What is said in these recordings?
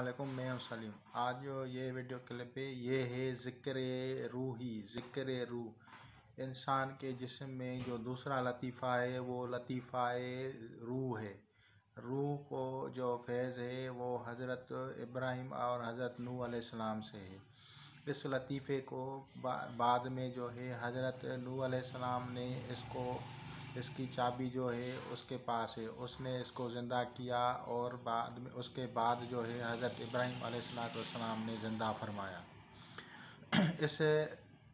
अस्सलामुअलैकुम, मैं हूं सलीम। आज जो ये वीडियो क्लिप है ये है ज़िक्र रूह। इंसान के जिस्म में जो दूसरा लतीफ़ा है वो लतीफ़ा रूह है। रूह को जो फैज़ है वो हज़रत इब्राहीम और हज़रत नूह अलैहिस्सलाम से है। इस लतीफ़े को बाद में जो है हज़रत नूह अलैहिस्सलाम ने इसकी चाबी जो है उसके पास है, उसने इसको ज़िंदा किया और बाद में उसके बाद जो है हज़रत इब्राहीम अलैहिस्सलाम ने ज़िंदा फरमाया।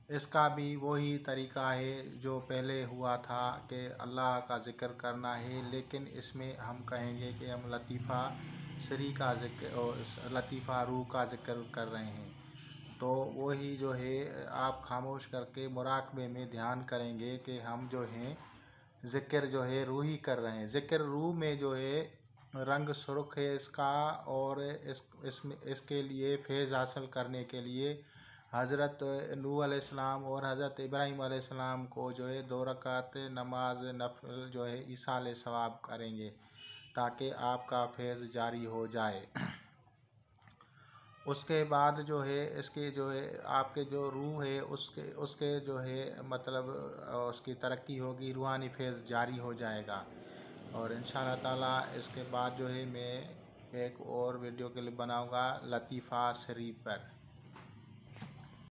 इसका भी वही तरीक़ा है जो पहले हुआ था कि अल्लाह का ज़िक्र करना है, लेकिन इसमें हम कहेंगे कि हम लतीफ़ा सरी का ज़िक्र और लतीफ़ा रूह का ज़िक्र कर रहे हैं। तो वही जो है आप खामोश करके मुराक़बे में ध्यान करेंगे कि हम जो हैं ज़िक्र जो है रूह ही कर रहे हैं। ज़िक्र रूह में जो है रंग सुर्ख है इसका, और इसके लिए फैज़ हासिल करने के लिए हज़रत नूह अलैहिस्सलाम और हज़रत इब्राहीम अलैहिस्सलाम को जो है 2 रकात नमाज नफल जो है ईसाल सवाब करेंगे ताकि आपका फैज़ जारी हो जाए। उसके बाद जो है इसके जो है आपके जो रूह है उसके जो है मतलब उसकी तरक्की होगी, रूहानी फैज़ जारी हो जाएगा। और इंशाअल्लाह ताला इसके बाद जो है मैं एक और वीडियो क्लिप बनाऊंगा लतीफ़ा शरीफ पर।